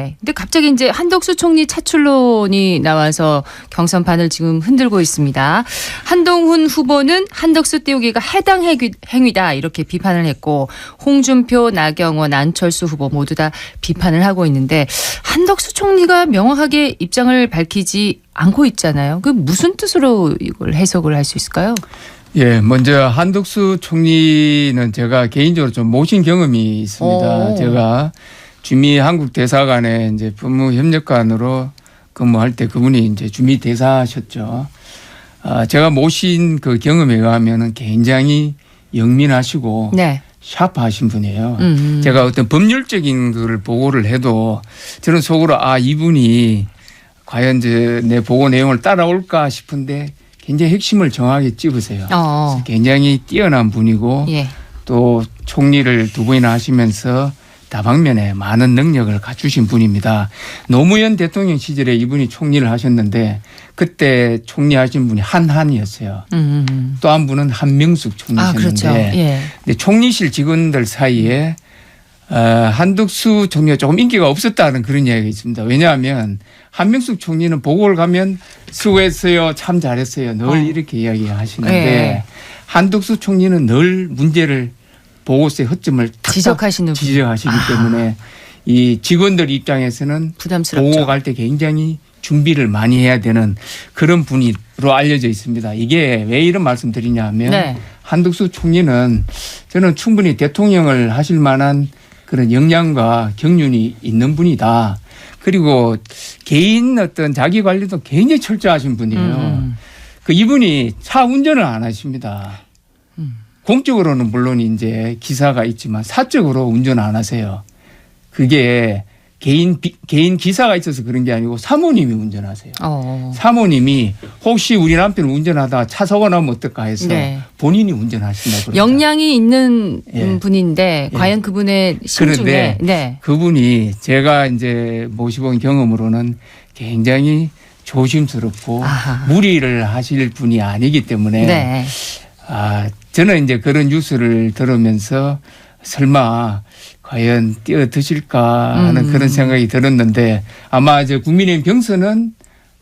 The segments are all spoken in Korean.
네. 근데 갑자기 이제 한덕수 총리 차출론이 나와서 경선판을 지금 흔들고 있습니다. 한동훈 후보는 한덕수 띄우기가 해당 행위다 이렇게 비판을 했고 홍준표, 나경원, 안철수 후보 모두 다 비판을 하고 있는데 한덕수 총리가 명확하게 입장을 밝히지 않고 있잖아요. 그 무슨 뜻으로 이걸 해석을 할 수 있을까요? 예, 먼저 한덕수 총리는 제가 개인적으로 좀 모신 경험이 있습니다. 제가 주미 한국 대사관에 이제 법무협력관으로 근무할 때 그분이 이제 주미 대사셨죠. 제가 모신 그 경험에 의하면은 굉장히 영민하시고 네. 샤프하신 분이에요. 제가 어떤 법률적인 거를 보고를 해도 저는 속으로 이분이 과연 내 보고 내용을 따라올까 싶은데 굉장히 핵심을 정확하게 찝으세요. 굉장히 뛰어난 분이고 예. 또 총리를 두 번이나 하시면서 다방면에 많은 능력을 갖추신 분입니다. 노무현 대통령 시절에 이분이 총리를 하셨는데 그때 총리하신 분이 한한이었어요. 또 한 분은 한명숙 총리셨는데 그렇죠. 예. 근데 총리실 직원들 사이에 한덕수 총리가 조금 인기가 없었다는 그런 이야기가 있습니다. 왜냐하면 한명숙 총리는 보고를 가면 수고했어요. 참 잘했어요. 늘 이렇게 이야기하시는데 예. 한덕수 총리는 늘 문제를 보고서의 허점을 지적하시기 때문에 이 직원들 입장에서는 부담스럽죠. 보고 갈 때 굉장히 준비를 많이 해야 되는 그런 분으로 알려져 있습니다. 이게 왜 이런 말씀 드리냐 하면 네. 한덕수 총리는 저는 충분히 대통령을 하실 만한 그런 역량과 경륜이 있는 분이다. 그리고 개인 어떤 자기 관리도 굉장히 철저하신 분이에요. 그 이분이 차 운전을 안 하십니다. 공적으로는 물론 이제 기사가 있지만 사적으로 운전 안 하세요. 그게 개인 기사가 있어서 그런 게 아니고 사모님이 운전하세요. 사모님이 혹시 우리 남편 운전하다가 차 사고 나면 어떨까 해서 네. 본인이 운전하신다고 그러죠. 역량이 있는 예. 분인데 예. 과연 그분의 심중에 그런데 그분이 제가 이제 모시본 경험으로는 굉장히 조심스럽고 무리를 하실 분이 아니기 때문에 네. 저는 이제 그런 뉴스를 들으면서 설마 과연 뛰어드실까 하는 그런 생각이 들었는데 아마 국민의힘 경선은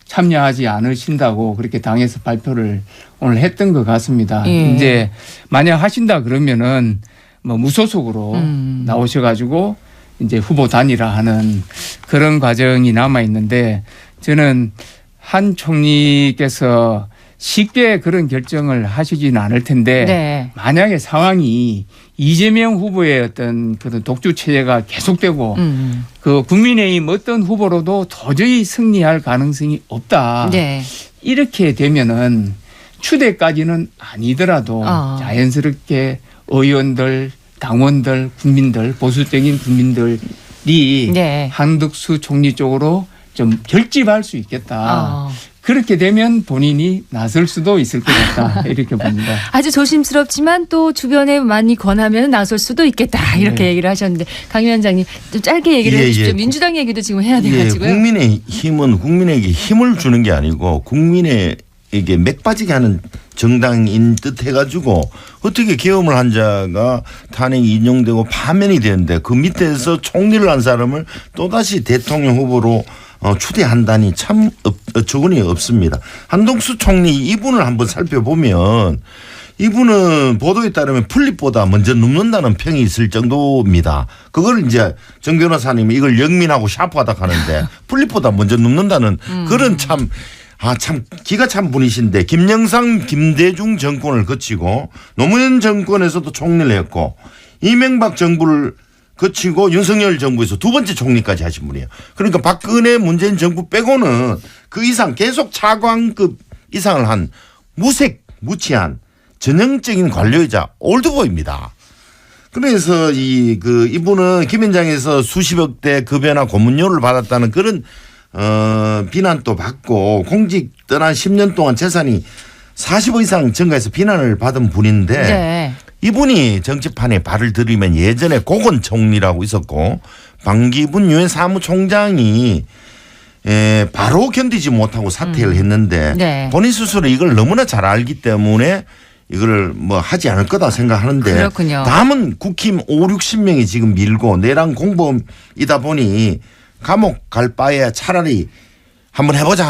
참여하지 않으신다고 그렇게 당에서 발표를 오늘 했던 것 같습니다. 예. 이제 만약 하신다 그러면은 뭐 무소속으로 나오셔가지고 이제 후보 단일화하는 그런 과정이 남아 있는데 저는 한 총리께서 쉽게 그런 결정을 하시지는 않을 텐데 네. 만약에 상황이 이재명 후보의 어떤 그런 독주 체제가 계속되고 그 국민의힘 어떤 후보로도 도저히 승리할 가능성이 없다. 네. 이렇게 되면은 추대까지는 아니더라도 자연스럽게 의원들, 당원들, 국민들, 보수적인 국민들이 네. 한덕수 총리 쪽으로 좀 결집할 수 있겠다. 그렇게 되면 본인이 나설 수도 있을 것 같다. 이렇게 봅니다. 아주 조심스럽지만 또 주변에 많이 권하면 나설 수도 있겠다. 이렇게 얘기를 하셨는데 강 위원장님 좀 짧게 얘기를 해주십시오. 민주당 얘기도 지금 해야 돼가지고요. 국민의힘은 국민에게 힘을 주는 게 아니고 국민에게 맥 빠지게 하는 정당인 듯 해가지고 어떻게 계엄을 한 자가 탄핵이 인용되고 파면이 되는데 그 밑에서 총리를 한 사람을 또다시 대통령 후보로 추대한다니 참 어처구니 없습니다. 한덕수 총리 이분을 한번 살펴보면 이분은 보도에 따르면 풀립보다 먼저 눕는다는 평이 있을 정도입니다. 그걸 이제 정 변호사님이 이걸 영민하고 샤프하다 하는데 풀립보다 먼저 눕는다는 그런 참 기가 찬 분이신데 김영삼 김대중 정권을 거치고 노무현 정권에서도 총리를 했고 이명박 정부를 거치고 윤석열 정부에서 두 번째 총리까지 하신 분이에요. 그러니까 박근혜 문재인 정부 빼고는 그 이상 계속 차관급 이상을 한 무색무취한 전형적인 관료이자 올드보이입니다. 그래서 이분은 김현장에서 수십억대 급여나 고문료를 받았다는 그런 비난도 받고 공직 떠난 10년 동안 재산이 40억 이상 증가해서 비난을 받은 분인데 네. 이분이 정치판에 발을 들이면 예전에 고건 총리라고 있었고 방기분 유엔 사무총장이 바로 견디지 못하고 사퇴를 했는데 네. 본인 스스로 이걸 너무나 잘 알기 때문에 이걸 뭐 하지 않을 거다 생각하는데 그렇군요. 다음은 국힘 5, 60명이 지금 밀고 내랑 공범이다 보니 감옥 갈 바에 차라리 한번 해보자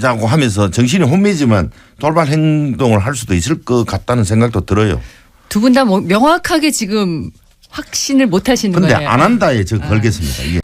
자고 하면서 정신이 혼미지만 돌발 행동을 할 수도 있을 것 같다는 생각도 들어요. 두 분 다 명확하게 지금 확신을 못 하시는 근데 거예요. 안 한다에 저 걸겠습니다. 이게.